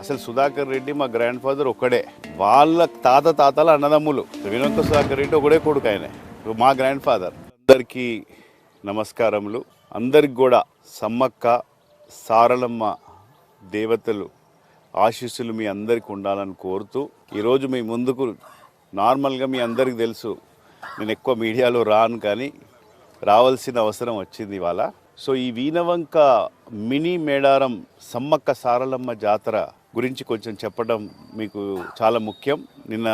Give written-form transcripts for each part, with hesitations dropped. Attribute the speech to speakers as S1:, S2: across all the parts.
S1: అసలు సుధాకర్ రెడ్డి మా grand father ఒక్కడే, వాళ్ళ తాతల అన్నదమ్ములు. వినోద సుధాకర్ రెడ్డి ఒకడే కొడుకు, ఆయన మా గ్రాండ్ ఫాదర్. అందరికీ నమస్కారములు. అందరికి కూడా సమ్మక్క సారలమ్మ దేవతలు ఆశీస్సులు మీ అందరికి ఉండాలని కోరుతూ ఈరోజు మీ ముందుకు, నార్మల్గా మీ అందరికి తెలుసు నేను ఎక్కువ మీడియాలో రాను, కానీ రావాల్సిన అవసరం వచ్చింది ఇవాళ. సో ఈ వీణవంక మినీ మేడారం సమ్మక్క సారలమ్మ జాతర గురించి కొంచెం చెప్పడం మీకు చాలా ముఖ్యం. నిన్న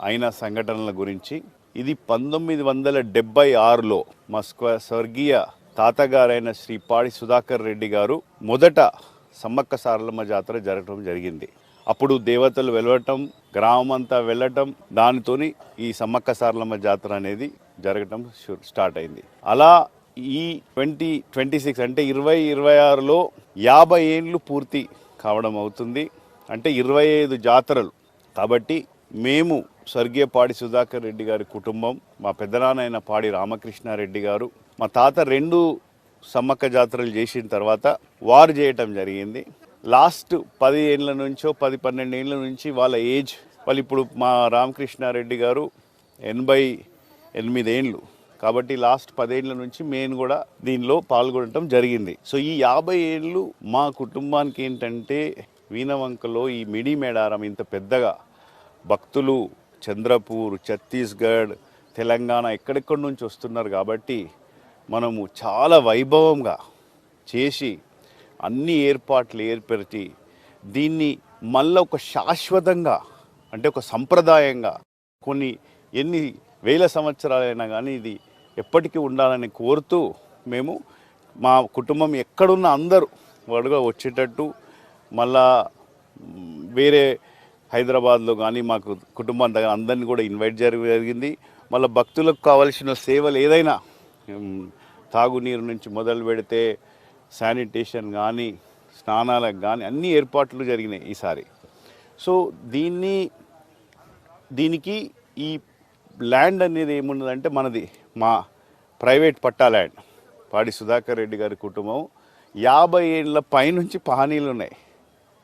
S1: అయిన సంఘటనల గురించి. ఇది 1976లో మా స్వర్గీయ తాతగారైన శ్రీ పాడి సుధాకర్ రెడ్డి గారు మొదట సమ్మక్క సారలమ్మ జాతర జరగడం జరిగింది. అప్పుడు దేవతలు వెళ్ళటం, గ్రామం అంతా వెళ్ళటం, దానితోని ఈ సమ్మక్క సారలమ్మ జాతర అనేది జరగటం స్టార్ట్ అయింది. అలా ఈ 2026 అంటే 2026లో 50 ఏళ్ళు పూర్తి కావడం అవుతుంది. అంటే 25 జాతరలు. కాబట్టి మేము స్వర్గీయ పాడి సుధాకర్ రెడ్డి గారి కుటుంబం, మా పెద్దనాన్న పాడి రామకృష్ణారెడ్డి గారు, మా తాత 2 సమ్మక్క జాతరలు చేసిన తర్వాత వారు చేయటం జరిగింది. లాస్ట్ 10 ఏళ్ళ నుంచో 10-12 ఏళ్ళ నుంచి వాళ్ళ ఏజ్, వాళ్ళు ఇప్పుడు మా రామకృష్ణారెడ్డి గారు 88 ఏళ్ళు. కాబట్టి లాస్ట్ 10 ఏళ్ళ నుంచి మేము కూడా దీనిలో పాల్గొనడం జరిగింది. సో ఈ 50 ఏళ్ళు మా కుటుంబానికి ఏంటంటే వీణవంకలో ఈ మినీ మేడారం ఇంత పెద్దగా భక్తులు చంద్రపూర్, ఛత్తీస్గఢ్, తెలంగాణ ఎక్కడెక్కడి నుంచి వస్తున్నారు. కాబట్టి మనము చాలా వైభవంగా చేసి అన్ని ఏర్పాట్లు ఏర్పరిచి దీన్ని మళ్ళీ ఒక శాశ్వతంగా, అంటే ఒక సంప్రదాయంగా కొన్ని ఎన్ని వేల సంవత్సరాలైనా కానీ ఇది ఎప్పటికీ ఉండాలని కోరుతూ మేము మా కుటుంబం ఎక్కడున్న అందరూ వాడుగా వచ్చేటట్టు, మళ్ళా వేరే హైదరాబాద్లో కానీ మాకు కుటుంబం దగ్గర అందరినీ కూడా ఇన్వైట్ జరిగింది. మళ్ళీ భక్తులకు కావాల్సిన సేవలు ఏదైనా, తాగునీరు నుంచి మొదలు పెడితే శానిటేషన్ కానీ స్నానాలకు కానీ అన్ని ఏర్పాట్లు జరిగినాయి ఈసారి. సో దీనికి ఈ ల్యాండ్ అనేది ఏమున్నదంటే మనది మా ప్రైవేట్ పట్టా ల్యాండ్. పాడి సుధాకర్ రెడ్డి గారి కుటుంబం 50 ఏళ్ళ పైనుంచి పహానీలు ఉన్నాయి.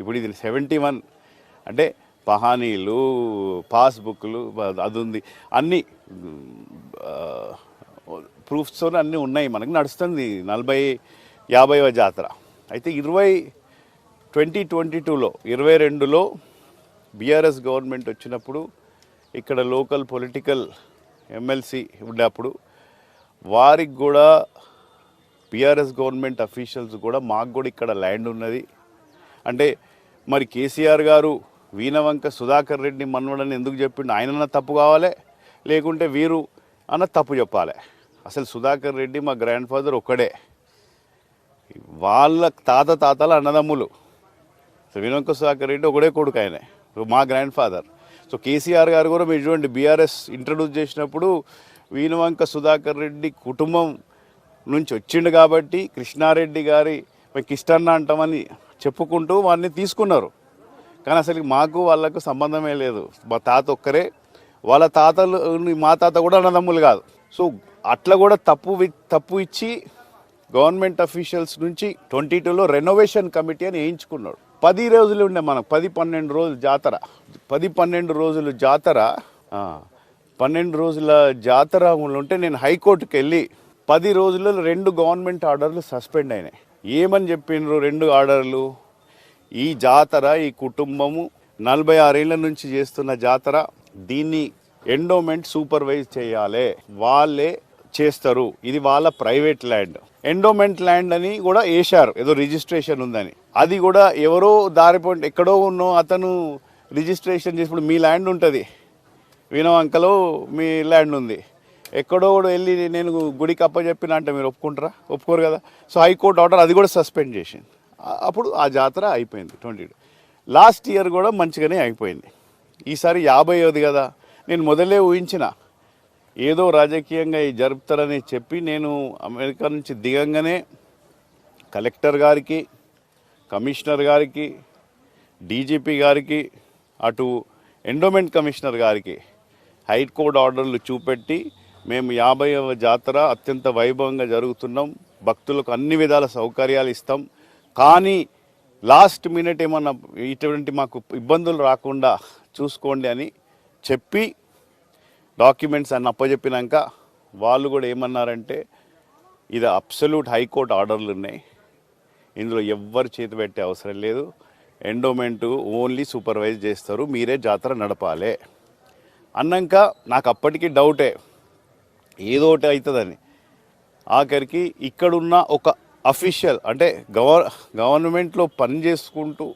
S1: ఇప్పుడు ఇది 71, అంటే పహానీలు, పాస్బుక్లు అది ఉంది, అన్నీ ప్రూఫ్స్తో అన్నీ ఉన్నాయి. మనకు నడుస్తుంది 40-50వ జాతర. అయితే 2022లో బీఆర్ఎస్ గవర్నమెంట్ వచ్చినప్పుడు ఇక్కడ లోకల్ పొలిటికల్ ఎమ్మెల్సీ ఉన్నప్పుడు వారికి కూడా బీఆర్ఎస్ గవర్నమెంట్ అఫీషియల్స్ కూడా మాకు కూడా ఇక్కడ ల్యాండ్ ఉన్నది అంటే, మరి కేసీఆర్ గారు వీణవంక సుధాకర్ రెడ్డి మన్వడని ఎందుకు చెప్పిండు? ఆయనన్న తప్పు కావాలి, లేకుంటే వీరు అన్న తప్పు చెప్పాలి. అసలు సుధాకర్ రెడ్డి మా గ్రాండ్ ఫాదర్ ఒక్కడే, వాళ్ళ తాతల అన్నదమ్ములు. సో వినోద సుధాకర్ రెడ్డి ఒకడే కొడుకు, ఆయన మా గ్రాండ్ ఫాదర్. సో కేసీఆర్ గారు కూడా మీరు చూడండి, బీఆర్ఎస్ ఇంట్రడ్యూస్ చేసినప్పుడు వీణవంక సుధాకర్ రెడ్డి కుటుంబం నుంచి వచ్చిండు కాబట్టి కృష్ణారెడ్డి గారి మీకు ఇష్టన్న అంటామని చెప్పుకుంటూ వారిని తీసుకున్నారు. కానీ అసలు మాకు వాళ్ళకు సంబంధమే లేదు. మా తాత ఒక్కరే, వాళ్ళ తాతలు మా తాత కూడా అన్నదమ్ములు కాదు. సో అట్లా కూడా తప్పు ఇచ్చి గవర్నమెంట్ అఫీషియల్స్ నుంచి 22లో రెనోవేషన్ కమిటీ అని వేయించుకున్నాడు. 10 రోజులు ఉండే మనకు, 10-12 రోజులు జాతర, 10-12 రోజులు జాతర, 12 రోజుల జాతర ఉంటే నేను హైకోర్టుకి వెళ్ళి 10 రోజుల్లో 2 గవర్నమెంట్ ఆర్డర్లు సస్పెండ్ అయినాయి. ఏమని చెప్పిండ్రు 2 ఆర్డర్లు? ఈ జాతర, ఈ కుటుంబము 46 ఏళ్ల నుంచి చేస్తున్న జాతర, దీన్ని ఎండోమెంట్ సూపర్వైజ్ చేయాలి, వాళ్ళే చేస్తారు, ఇది వాళ్ళ ప్రైవేట్ ల్యాండ్. ఎండోమెంట్ ల్యాండ్ అని కూడా వేశారు, ఏదో రిజిస్ట్రేషన్ ఉందని. అది కూడా ఎవరో దారిపోయి ఎక్కడో ఉన్నో అతను రిజిస్ట్రేషన్ చేసినప్పుడు మీ ల్యాండ్ ఉంటుంది, వీణవంకలో మీ ల్యాండ్ ఉంది, ఎక్కడో కూడా వెళ్ళి నేను గుడికి అప్పచెప్పిన అంటే మీరు ఒప్పుకుంటారా? ఒప్పుకోరు కదా. సో హైకోర్టు ఆర్డర్ అది కూడా సస్పెండ్ చేసింది. అప్పుడు ఆ జాతర అయిపోయింది 22. లాస్ట్ ఇయర్ కూడా మంచిగానే అయిపోయింది. ఈసారి 50ది కదా, నేను మొదలే ఊహించిన ఏదో రాజకీయంగా జరుపుతారని చెప్పి నేను అమెరికా నుంచి దిగంగానే కలెక్టర్ గారికి, కమిషనర్ గారికి, డీజీపీ గారికి, అటు ఎండోమెంట్ కమిషనర్ గారికి హైకోర్టు ఆర్డర్లు చూపెట్టి మేము 50వ జాతర అత్యంత వైభవంగా జరుగుతున్నాం, భక్తులకు అన్ని విధాల సౌకర్యాలు ఇస్తాం, కానీ లాస్ట్ మినిట్ ఏమన్నా ఇటువంటి మాకు ఇబ్బందులు రాకుండా చూసుకోండి అని చెప్పి డాక్యుమెంట్స్ అన్ని అప్పచెప్పినాక వాళ్ళు కూడా ఏమన్నారంటే ఇది అబ్సల్యూట్ హైకోర్టు ఆర్డర్లు ఉన్నాయి, ఇందులో ఎవ్వరు చేతి పెట్టే అవసరం లేదు, ఎండోమెంట్ ఓన్లీ సూపర్వైజ్ చేస్తారు, మీరే జాతర నడపాలి అన్నాక నాకు అప్పటికి డౌటే ఏదో ఒకటి అవుతుందని. ఆఖరికి ఇక్కడున్న ఒక అఫీషియల్ అంటే గవర్నమెంట్లో పని చేసుకుంటూ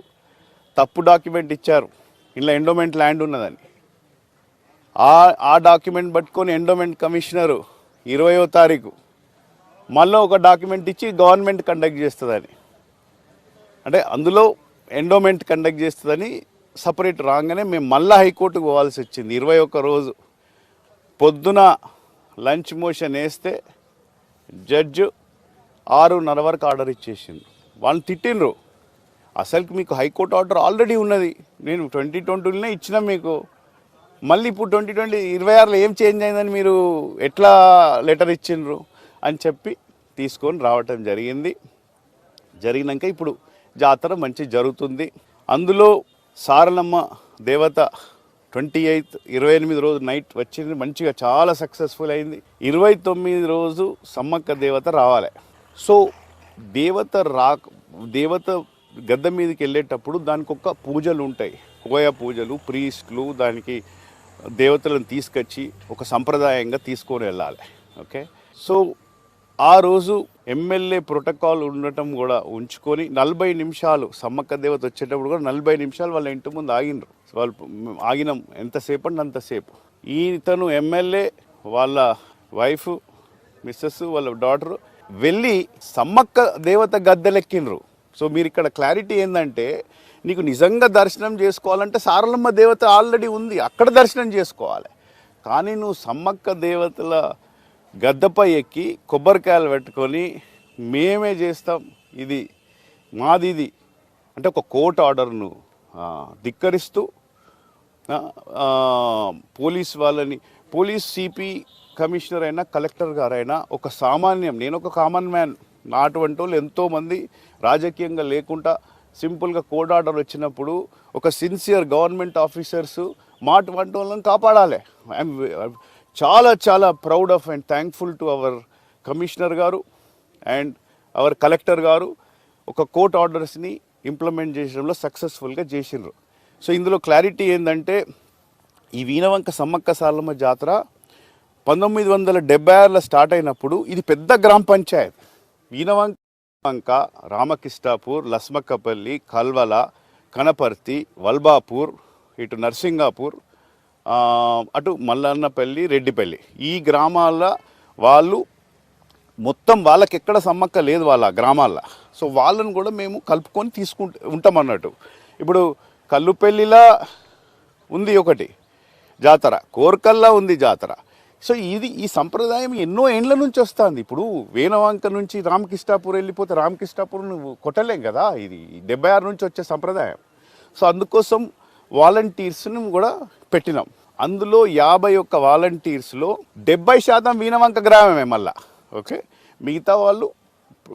S1: తప్పు డాక్యుమెంట్ ఇచ్చారు, ఇలా ఎండోమెంట్ ల్యాండ్ ఉన్నదని. ఆ డాక్యుమెంట్ పట్టుకొని ఎండోమెంట్ కమిషనరు 20వ తారీఖు మళ్ళీ ఒక డాక్యుమెంట్ ఇచ్చి గవర్నమెంట్ కండక్ట్ చేస్తుందని, అంటే అందులో ఎండోమెంట్ కండక్ట్ చేస్తుందని సపరేట్ రాగానే మేము మళ్ళీ హైకోర్టుకు పోవాల్సి వచ్చింది. 21 రోజు పొద్దున లంచ్ మోషన్ వేస్తే జడ్జు 6:30 వరకు ఆర్డర్ ఇచ్చేసిండు. వాళ్ళు తిట్టిండ్రు, అసలుకి మీకు హైకోర్టు ఆర్డర్ ఆల్రెడీ ఉన్నది, నేను 2020లోనే ఇచ్చిన మీకు, మళ్ళీ ఇప్పుడు 2026లో ఏం చేంజ్ అయిందని మీరు ఎట్లా లెటర్ ఇచ్చిండ్రు అని చెప్పి తీసుకొని రావటం జరిగినాక ఇప్పుడు జాతర మంచి జరుగుతుంది. అందులో సారలమ్మ దేవత 28 రోజు నైట్ వచ్చింది, మంచిగా చాలా సక్సెస్ఫుల్ అయింది. 29 రోజు సమ్మక్క దేవత రావాలి. సో దేవత గద్ద మీదకి వెళ్ళేటప్పుడు దానికి ఒక పూజలు ఉంటాయి, కోయ పూజలు, ప్రీస్టులు, దానికి దేవతలను తీసుకొచ్చి ఒక సంప్రదాయంగా తీసుకొని వెళ్ళాలి. ఓకే, సో ఆ రోజు ఎమ్మెల్యే ప్రోటోకాల్ ఉండటం కూడా ఉంచుకొని 40 నిమిషాలు సమ్మక్క దేవత వచ్చేటప్పుడు కూడా 40 నిమిషాలు వాళ్ళ ఇంటి ముందు ఆగినరు. వాళ్ళు ఆగినాం ఎంతసేపు అంటే అంతసేపు. ఈతను ఎమ్మెల్యే, వాళ్ళ వైఫ్ మిస్సెస్, వాళ్ళ డాటరు వెళ్ళి సమ్మక్క దేవత గద్దెలెక్కినరు. సో మీరు ఇక్కడ క్లారిటీ ఏంటంటే, నీకు నిజంగా దర్శనం చేసుకోవాలంటే సారలమ్మ దేవత ఆల్రెడీ ఉంది, అక్కడ దర్శనం చేసుకోవాలి. కానీ నువ్వు సమ్మక్క దేవతల గద్దపై ఎక్కి కొబ్బరికాయలు పెట్టుకొని మేమే చేస్తాం, ఇది మాది, ఇది అంటే ఒక కోర్టు ఆర్డర్ను ధిక్కరిస్తూ పోలీస్ సిపి కమిషనర్ అయినా కలెక్టర్ గారైనా ఒక సామాన్యం, నేను ఒక కామన్ మ్యాన్, నా అటువంటి వాళ్ళు ఎంతోమంది రాజకీయంగా లేకుండా సింపుల్గా కోర్ట్ ఆర్డర్ వచ్చినప్పుడు ఒక సిన్సియర్ గవర్నమెంట్ ఆఫీసర్స్ మా అటువంటి వాళ్ళని కాపాడాలి. ఐఎమ్ చాలా proud of and thankful to our commissioner గారు అండ్ అవర్ కలెక్టర్ గారు ఒక కోర్ట్ ఆర్డర్స్ని ఇంప్లిమెంట్ చేయడంలో సక్సెస్ఫుల్గా చేసిండ్రు. సో ఇందులో క్లారిటీ ఏంటంటే, ఈ వీణవంక సమ్మక్క సారలమ్మ జాతర 1976లో స్టార్ట్ అయినప్పుడు ఇది పెద్ద గ్రామ పంచాయత్. వీణవంక, రామకృష్ణాపూర్, లస్మక్కపల్లి, కల్వల, కనపర్తి, వల్బాపూర్, ఇటు నర్సింగాపూర్, అటు మల్లన్నపల్లి, రెడ్డిపల్లి, ఈ గ్రామాల వాళ్ళు మొత్తం వాళ్ళకి ఎక్కడ సమ్మక్క లేదు వాళ్ళ గ్రామాల్లో. సో వాళ్ళని కూడా మేము కలుపుకొని ఉంటాం అన్నట్టు. ఇప్పుడు కల్లుపల్లిలా ఉంది ఒకటి జాతర, కోర్కల్లా ఉంది జాతర. సో ఈ సంప్రదాయం ఎన్నో ఏండ్ల నుంచి వస్తుంది. ఇప్పుడు వీణవంక నుంచి రామకృష్ణాపూర్ వెళ్ళిపోతే రామకృష్ణాపూర్ నువ్వు కొట్టలేం కదా, ఇది 76 నుంచి వచ్చే సంప్రదాయం. సో అందుకోసం వాలంటీర్స్ని కూడా పెట్టినాం. అందులో 51 వాలంటీర్స్లో 70% వీణవంక గ్రామమే మళ్ళా. ఓకే, మిగతా వాళ్ళు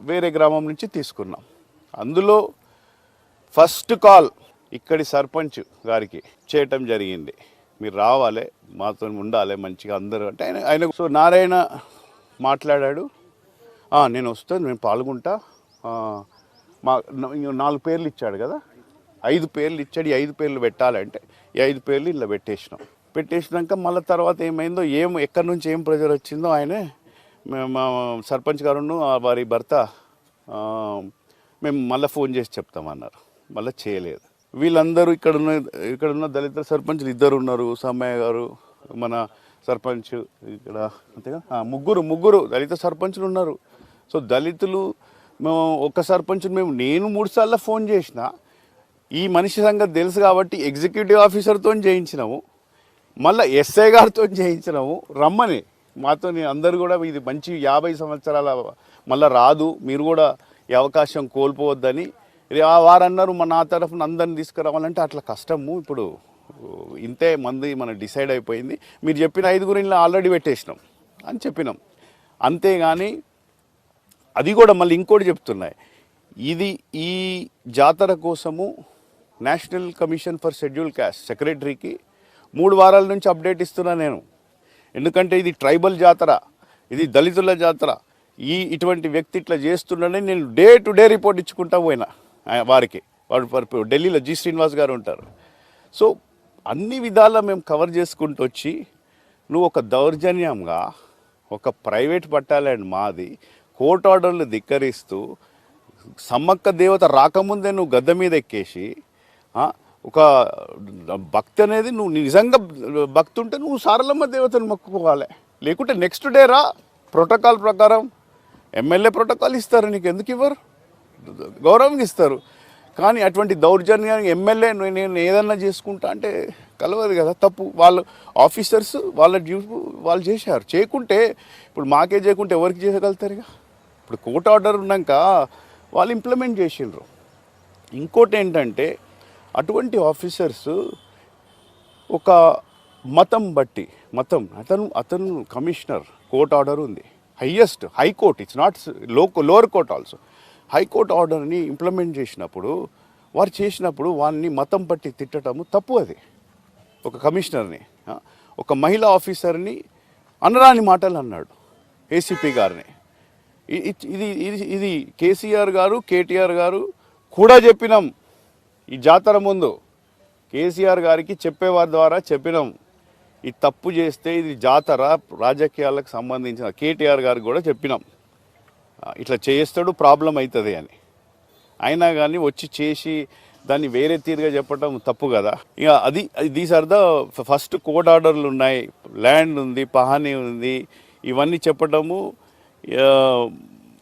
S1: వేరే గ్రామం నుంచి తీసుకున్నాం. అందులో ఫస్ట్ కాల్ ఇక్కడి సర్పంచ్ గారికి చేయటం జరిగింది, మీరు రావాలి, మాతో ఉండాలి మంచిగా అందరూ అంటే ఆయన. సో నారాయణ మాట్లాడాడు, నేను వస్తాను, నేను పాల్గొంటా, మా 4 పేర్లు ఇచ్చాడు కదా, 5 పేర్లు ఇచ్చాడు, ఈ 5 పేర్లు పెట్టాలంటే ఈ 5 పేర్లు ఇలా పెట్టేసినాక మళ్ళీ తర్వాత ఏమైందో, ఎక్కడి నుంచి ఏం ప్రెజర్ వచ్చిందో ఆయనే, మా సర్పంచ్ గారును వారి భర్త మేము మళ్ళీ ఫోన్ చేసి చెప్తామన్నారు. మళ్ళీ చేయలేదు. వీళ్ళందరూ ఇక్కడున్న దళిత సర్పంచ్లు 2 ఉన్నారు, సమ్మయ్య గారు, మన సర్పంచ్ ఇక్కడ, అంతేగా ముగ్గురు దళిత సర్పంచ్లు ఉన్నారు. సో దళితులు ఒక సర్పంచ్ నేను 3 సార్లు ఫోన్ చేసిన, ఈ మనిషి సంగతి తెలుసు కాబట్టి ఎగ్జిక్యూటివ్ ఆఫీసర్తో చేయించినాము, మళ్ళీ ఎస్ఐ గారితో చేయించినాము, రమ్మని మాతో అందరు కూడా ఇది మంచి 50 సంవత్సరాల మళ్ళీ రాదు, మీరు కూడా ఈ అవకాశం కోల్పోవద్దని వారన్నారు. నా తరఫున అందరిని తీసుకురావాలంటే అట్లా కష్టము, ఇప్పుడు ఇంతే మంది మనం డిసైడ్ అయిపోయింది, మీరు చెప్పిన 5 ఇలా ఆల్రెడీ పెట్టేసినాం అని చెప్పినాం. అంతేగాని అది కూడా మళ్ళీ ఇంకోటి చెప్తున్నాయి, ఇది ఈ జాతర కోసము national commission for schedule caste సెక్రటరీకి 3 వారాల నుంచి అప్డేట్ ఇస్తున్నా నేను. ఎందుకంటే ఇది ట్రైబల్ జాతర, ఇది దళితుల జాతర, ఇటువంటి వ్యక్తి ఇట్లా చేస్తున్నాడని నేను డే టు డే రిపోర్ట్ ఇచ్చుకుంటా పోయినా వారికి. వాడు ఢిల్లీలో జి శ్రీనివాస్ గారు ఉంటారు. సో అన్ని విధాలా మేము కవర్ చేసుకుంటూ వచ్చి నువ్వు ఒక దౌర్జన్యంగా ఒక ప్రైవేట్ పట్టాలండ్ మాది కోర్టు ఆర్డర్లు ధిక్కరిస్తూ సమ్మక్క దేవత రాకముందే నువ్వు గద్దె మీద ఎక్కేసి ఒక భక్తి అనేది నువ్వు నిజంగా భక్తి ఉంటే నువ్వు సారలమ్మ దేవతను మొక్కుకోవాలి. లేకుంటే నెక్స్ట్ డే రా, ప్రోటోకాల్ ప్రకారం ఎమ్మెల్యే ప్రోటోకాల్ ఇస్తారు, నీకు ఎందుకు ఇవ్వరు? గౌరవం ఇస్తారు. కానీ అటువంటి దౌర్జన్యానికి ఎమ్మెల్యే నేను ఏదన్నా చేసుకుంటా అంటే కలవదు కదా, తప్పు. వాళ్ళు ఆఫీసర్స్ వాళ్ళ డ్యూటీ వాళ్ళు చేశారు. చేయకుంటే ఇప్పుడు మాకే చేయకుంటే ఎవరికి చేయగలుగుతారు? ఇక ఇప్పుడు కోర్టు ఆర్డర్ ఉన్నాక వాళ్ళు ఇంప్లిమెంట్ చేసిండ్రు. ఇంకోటి ఏంటంటే అటువంటి ఆఫీసర్స్ ఒక మతం బట్టి అతను కమిషనర్, కోర్ట్ ఆర్డర్ ఉంది, highest high court, it's not lower court also, high court ఆర్డర్ని ఇంప్లిమెంట్ చేసినప్పుడు వారిని మతం బట్టి తిట్టడము తప్పు. అది ఒక కమిషనర్ని, ఒక మహిళా ఆఫీసర్ని అనరాని మాటలు అన్నాడు ఏసీపీ గారిని. ఇది కేసీఆర్ గారు, కేటీఆర్ గారు కూడా చెప్పినాం. ఈ జాతర ముందు కేసీఆర్ గారికి చెప్పేవారి ద్వారా చెప్పినాం, ఈ తప్పు చేస్తే ఇది జాతర రాజకీయాలకు సంబంధించిన. కేటీఆర్ గారికి కూడా చెప్పినాం, ఇట్లా చేస్తాడు ప్రాబ్లం అవుతుంది అని. అయినా కానీ వచ్చి చేసి దాన్ని వేరే తీరుగా చెప్పడం తప్పు కదా. ఇక these are the first court ఆర్డర్లు ఉన్నాయి, ల్యాండ్ ఉంది, పహానీ ఉంది, ఇవన్నీ చెప్పటము.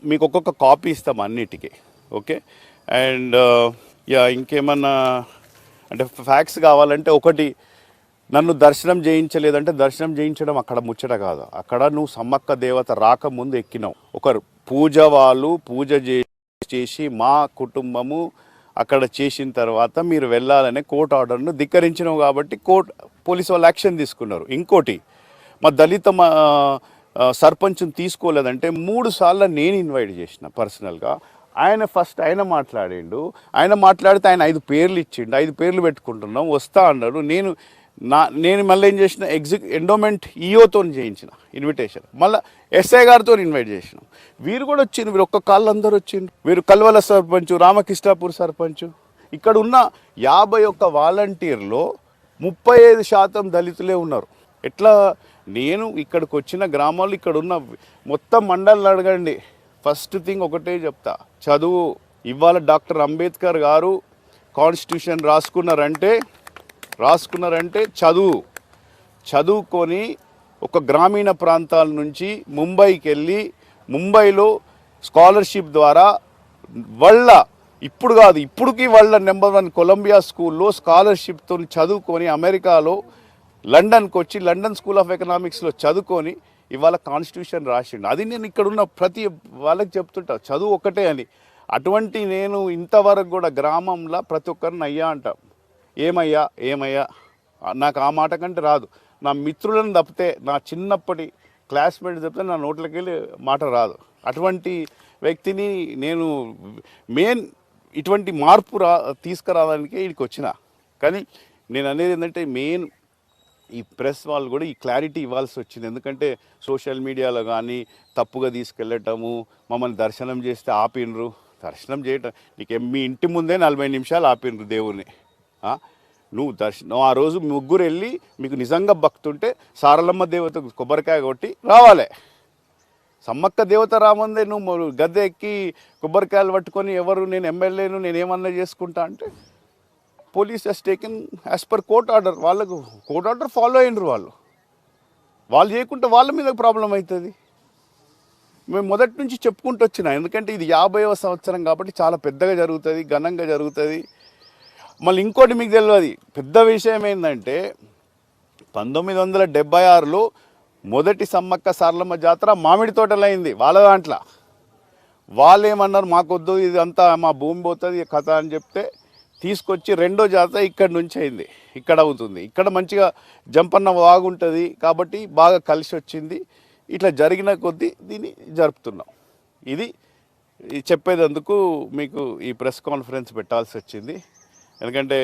S1: మీకు ఒక్కొక్క కాపీ ఇస్తాం అన్నిటికీ. ఓకే. అండ్ ఇంకేమన్నా అంటే ఫ్యాక్ట్స్ కావాలంటే, ఒకటి, నన్ను దర్శనం చేయించలేదంటే దర్శనం చేయించడం అక్కడ ముచ్చట కాదు. అక్కడ నువ్వు సమ్మక్క దేవత రాకముందు ఎక్కినావు. ఒకరు వాళ్ళు పూజ చేసి మా కుటుంబము అక్కడ చేసిన తర్వాత మీరు వెళ్ళాలనే కోర్టు ఆర్డర్ను ధిక్కరించినావు కాబట్టి పోలీసు వాళ్ళు యాక్షన్ తీసుకున్నారు. ఇంకోటి, మా దళిత సర్పంచ్ని తీసుకోలేదంటే 3 సార్లు నేను ఇన్వైట్ చేసిన పర్సనల్గా. ఆయన మాట్లాడిండు. ఆయన మాట్లాడితే ఆయన 5 పేర్లు ఇచ్చిండు. 5 పేర్లు పెట్టుకుంటున్నాం, వస్తా అన్నాడు. నేను మళ్ళీ ఏం చేసిన, ఎండోమెంట్ ఈఓతో చేయించిన ఇన్విటేషన్, మళ్ళీ ఎస్ఐ గారితో ఇన్వైట్ చేసినాం. వీరు కూడా వచ్చిండు, వీరు ఒక్క కాళ్ళు అందరూ వచ్చిండు. వీరు కల్వల సర్పంచ్, రామకృష్ణాపూర్ సర్పంచ్. ఇక్కడ ఉన్న 51 వాలంటీర్లో 35% దళితులే ఉన్నారు. ఎట్లా? నేను ఇక్కడికి వచ్చిన గ్రామాలు, ఇక్కడ ఉన్న మొత్తం మండలాలు అడగండి, ఫస్ట్ థింగ్ ఒకటే చెప్తా, చదువు. ఇవాళ డాక్టర్ అంబేద్కర్ గారు కాన్స్టిట్యూషన్ రాసుకున్నారంటే చదువుకొని ఒక గ్రామీణ ప్రాంతాల నుంచి ముంబైకి వెళ్ళి, ముంబైలో స్కాలర్షిప్ ద్వారా ఇప్పుడుకి వాళ్ళ #1 కొలంబియా స్కూల్లో స్కాలర్షిప్తో చదువుకొని అమెరికాలో లండన్కి వచ్చి లండన్ స్కూల్ ఆఫ్ ఎకనామిక్స్లో చదువుకొని ఇవాళ కాన్స్టిట్యూషన్ రాసిండు. అది నేను ఇక్కడున్న ప్రతి వాళ్ళకి చెప్తుంటా, చదువు ఒకటే అని. అటువంటి నేను ఇంతవరకు కూడా గ్రామంలో ప్రతి ఒక్కరిని అయ్యా అంటా. ఏమయ్యా నాకు ఆ మాట కంటే రాదు. నా మిత్రులను తప్పితే, నా చిన్నప్పటి క్లాస్మేట్ తప్పితే నా నోట్లోకి వెళ్ళి మాట రాదు. అటువంటి వ్యక్తిని నేను ఇటువంటి మార్పు తీసుకురావడానికే వీడికి వచ్చిన. కానీ నేను అనేది ఏంటంటే ఈ ప్రెస్ వాళ్ళు కూడా ఈ క్లారిటీ ఇవ్వాల్సి వచ్చింది. ఎందుకంటే సోషల్ మీడియాలో కానీ తప్పుగా తీసుకెళ్ళటము, మమ్మల్ని దర్శనం చేస్తే ఆపినరు. దర్శనం చేయటం మీ ఇంటి ముందే 40 నిమిషాలు ఆపినరు దేవుణ్ణి. నువ్వు ఆ రోజు ముగ్గురు వెళ్ళి మీకు నిజంగా భక్తి ఉంటే సారలమ్మ దేవత కొబ్బరికాయ కొట్టి రావాలి. సమ్మక్క దేవత రామందే నువ్వు గద్దె ఎక్కి కొబ్బరికాయలు పట్టుకొని నేను ఎమ్మెల్యేను, నేను ఏమన్నా చేసుకుంటా అంటే police he's taken as per court order. వాళ్ళకు కోర్ట్ ఆర్డర్ ఫాలో అయినరు. వాళ్ళు చేయకుంటే వాళ్ళ మీద ప్రాబ్లం అవుతుంది. మేము మొదటి నుంచి చెప్పుకుంటూ వచ్చినా, ఎందుకంటే ఇది 50వ సంవత్సరం కాబట్టి చాలా పెద్దగా జరుగుతుంది, ఘనంగా జరుగుతుంది. మళ్ళీ ఇంకోటి మీకు తెలియదు, పెద్ద విషయం ఏంటంటే 1976లో మొదటి సమ్మక్క సారలమ్మ జాతర మామిడి తోటలో అయింది. వాళ్ళ దాంట్లో వాళ్ళు ఏమన్నారు, మాకొద్దు ఇది అంతా మా భూమి పోతుంది కథ అని చెప్తే తీసుకొచ్చి రెండో జాతర ఇక్కడి నుంచి అయింది. ఇక్కడ అవుతుంది. ఇక్కడ మంచిగా జంపన్న బాగుంటుంది కాబట్టి బాగా కలిసి వచ్చింది. ఇట్లా జరిగిన కొద్దీ దీన్ని జరుపుతున్నాం. ఇది ఈ చెప్పేదందుకు మీకు ఈ ప్రెస్ కాన్ఫరెన్స్ పెట్టాల్సి వచ్చింది. ఎందుకంటే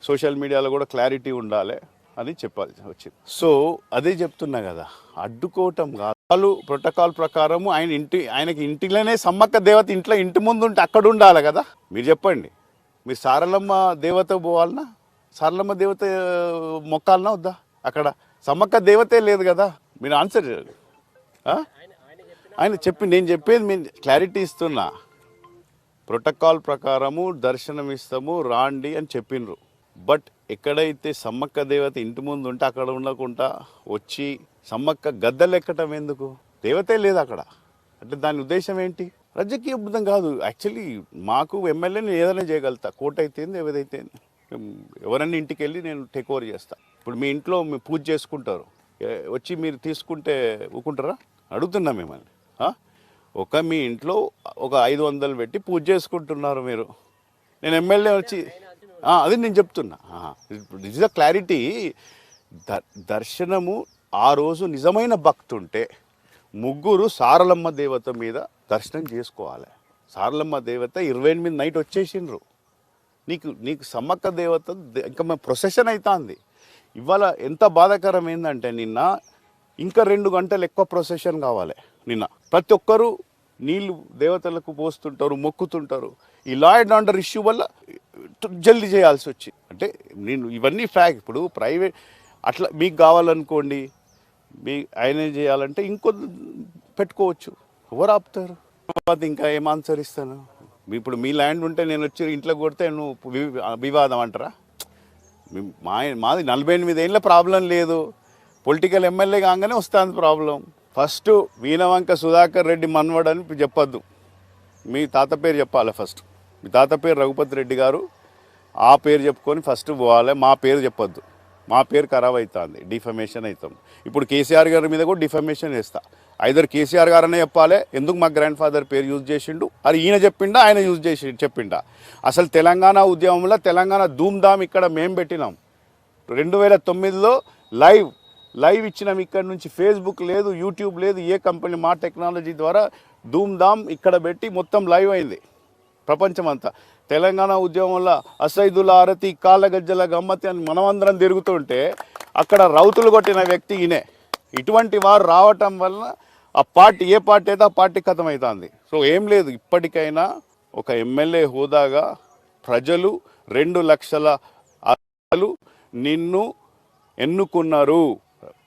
S1: సోషల్ మీడియాలో కూడా క్లారిటీ ఉండాలి అని చెప్పాల్సి వచ్చింది. సో అదే చెప్తున్నా కదా, అడ్డుకోవటం కాదు. వాళ్ళు ప్రోటోకాల్ ప్రకారము ఆయనకి ఇంటిలోనే సమ్మక్క దేవత ఇంటి ముందు ఉంటే అక్కడ ఉండాలి కదా. మీరు చెప్పండి, మీరు సారలమ్మ దేవత పోవాలన్నా, సారలమ్మ దేవత మొక్కాలన్నా వద్దా? అక్కడ సమ్మక్క దేవతే లేదు కదా. మీరు ఆన్సర్ చేయాలి. ఆయన నేను చెప్పేది నేను క్లారిటీ ఇస్తున్నా. ప్రోటోకాల్ ప్రకారము దర్శనం ఇస్తాము రాండి అని చెప్పిండ్రు. బట్ ఎక్కడైతే సమ్మక్క దేవత ఇంటి ముందు ఉంటే అక్కడ ఉండకుండా వచ్చి సమ్మక్క గద్దెలు ఎక్కటం ఎందుకు? దేవతే లేదు అక్కడ అంటే దాని ఉద్దేశం ఏంటి? రాజకీయ బుద్ధం కాదు. యాక్చువల్లీ మాకు ఎమ్మెల్యేని ఏదైనా చేయగలుగుతా. కోర్టు అయితేంది ఏదైతే ఎవరన్నా ఇంటికి వెళ్ళి నేను టేక్ ఓవర్ చేస్తా. ఇప్పుడు మీ ఇంట్లో మీ పూజ చేసుకుంటారు, వచ్చి మీరు తీసుకుంటే ఊకుంటారా? అడుగుతున్నా మిమ్మల్ని. మీ ఇంట్లో ఒక 500 పెట్టి పూజ చేసుకుంటున్నారు మీరు. నేను ఎమ్మెల్యే వచ్చి అది నేను చెప్తున్నా. This is the clarity. దర్శనము ఆ రోజు నిజమైన భక్తుంటే ముగ్గురు సారలమ్మ దేవత మీద దర్శనం చేసుకోవాలి. సారలమ్మ దేవత 28 నైట్ వచ్చేసిండ్రు. నీకు సమ్మక్క దేవత ఇంకా మా ప్రొసెషన్ అవుతుంది. ఇవాళ ఎంత బాధాకరం ఏంటంటే నిన్న ఇంకా 2 గంటలు ఎక్కువ ప్రొసెషన్ కావాలి. నిన్న ప్రతి ఒక్కరూ నీళ్లు దేవతలకు పోస్తుంటారు, మొక్కుతుంటారు. ఈ లా అండ్ ఆర్డర్ ఇష్యూ వల్ల జల్దీ చేయాల్సి వచ్చింది. అంటే నేను ఇవన్నీ ఫ్యాక్ట్. ఇప్పుడు ప్రైవేట్ అట్లా మీకు కావాలనుకోండి, ఆయన చేయాలంటే ఇంకో పెట్టుకోవచ్చు. ఎవరు ఆపుతారు? ఇంకా ఏం ఆన్సర్ ఇస్తాను? ఇప్పుడు మీ ల్యాండ్ ఉంటే నేను వచ్చి ఇంట్లో కొడితే నువ్వు వివాదం అంటారా? మాది 48 ఏళ్ళ ప్రాబ్లం లేదు. పొలిటికల్ ఎమ్మెల్యే కాగానే వస్తుంది ప్రాబ్లం. ఫస్ట్ వీణవంక సుధాకర్ రెడ్డి మన్వడ్ అని చెప్పొద్దు. మీ తాత పేరు చెప్పాలి ఫస్ట్. మీ తాత పేరు రఘుపతి రెడ్డి గారు, ఆ పేరు చెప్పుకొని ఫస్ట్ పోవాలి. మా పేరు చెప్పొద్దు. మా పేరు ఖరాబ్ అవుతుంది, డిఫమేషన్ అవుతాం. ఇప్పుడు కేసీఆర్ గారి మీద కూడా డిఫమేషన్ వేస్తా. ఐదర్ కేసీఆర్ గారనే చెప్పాలి ఎందుకు మా గ్రాండ్ ఫాదర్ పేరు యూజ్ చేసిండు, అది ఈయన చెప్పిండా ఆయన యూజ్ చేసి చెప్పిండా. అసలు తెలంగాణ ఉద్యమంలో తెలంగాణ ధూమ్ధామ్ ఇక్కడ మేము పెట్టినాం. 2009లో లైవ్ ఇచ్చినాం. ఇక్కడ నుంచి ఫేస్బుక్ లేదు, యూట్యూబ్ లేదు, ఏ కంపెనీ మా టెక్నాలజీ ద్వారా ధూమ్ధామ్ ఇక్కడ పెట్టి మొత్తం లైవ్ అయింది ప్రపంచమంతా. తెలంగాణ ఉద్యమంలో అసైదుల ఆరతి కాళ్ళ గజ్జల గమ్మతి అని మనమందరం తిరుగుతుంటే అక్కడ రౌతులు కొట్టిన వ్యక్తి ఈయనే. ఇటువంటి వారు రావటం వల్ల ఆ పార్టీ ఏ పార్టీ అయితే ఆ పార్టీ ఖతం అవుతుంది. సో ఏం లేదు, ఇప్పటికైనా ఒక ఎమ్మెల్యే హోదాగా ప్రజలు 2 లక్షల నిన్ను ఎన్నుకున్నారు.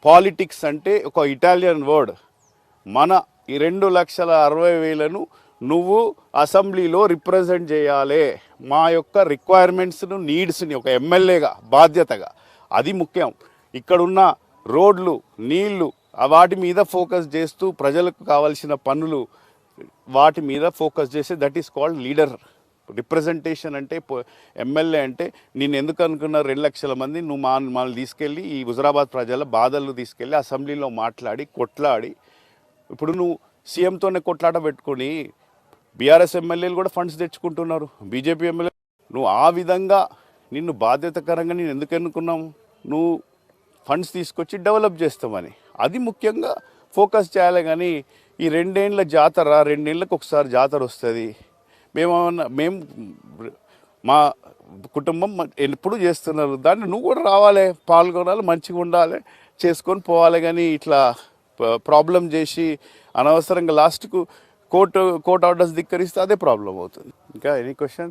S1: పాలిటిక్స్ అంటే ఒక ఇటాలియన్ వర్డ్. మన ఈ 2,60,000 నువ్వు అసెంబ్లీలో రిప్రజెంట్ చేయాలి. మా యొక్క రిక్వైర్మెంట్స్ను నీడ్స్ని ఒక ఎమ్మెల్యేగా బాధ్యతగా, అది ముఖ్యం. ఇక్కడున్న రోడ్లు నీళ్లు వాటి మీద ఫోకస్ చేస్తూ ప్రజలకు కావాల్సిన పనులు వాటి మీద ఫోకస్ చేసి that is called leader. Representation అంటే ఎమ్మెల్యే అంటే నేను ఎందుకు అనుకున్నా 2 లక్షల మంది నువ్వు మనల్ని తీసుకెళ్ళి ఈ హుజరాబాద్ ప్రజల బాధలు తీసుకెళ్ళి అసెంబ్లీలో మాట్లాడి కొట్లాడి, ఇప్పుడు నువ్వు సీఎంతోనే కొట్లాట పెట్టుకొని బీఆర్ఎస్ ఎమ్మెల్యేలు కూడా ఫండ్స్ తెచ్చుకుంటున్నారు, బీజేపీ ఎమ్మెల్యే. నువ్వు ఆ విధంగా నిన్ను బాధ్యతకరంగా నేను ఎందుకు ఎన్నుకున్నాము? నువ్వు ఫండ్స్ తీసుకొచ్చి డెవలప్ చేస్తామని, అది ముఖ్యంగా ఫోకస్ చేయాలి. కానీ ఈ 2 ఏళ్ళ జాతర, 2 ఏళ్ళకి ఒకసారి జాతర వస్తుంది. మేము మా కుటుంబం ఎప్పుడు చేస్తున్నారు, దాన్ని నువ్వు కూడా రావాలి, పాల్గొనాలి, మంచిగా ఉండాలి, చేసుకొని పోవాలి. కానీ ఇట్లా ప్రాబ్లం చేసి అనవసరంగా లాస్ట్కు కోర్ట్ ఆర్డర్స్ ధిక్కరిస్తే అదే ప్రాబ్లం అవుతుంది. ఇంకా ఎనీ క్వశ్చన్స్?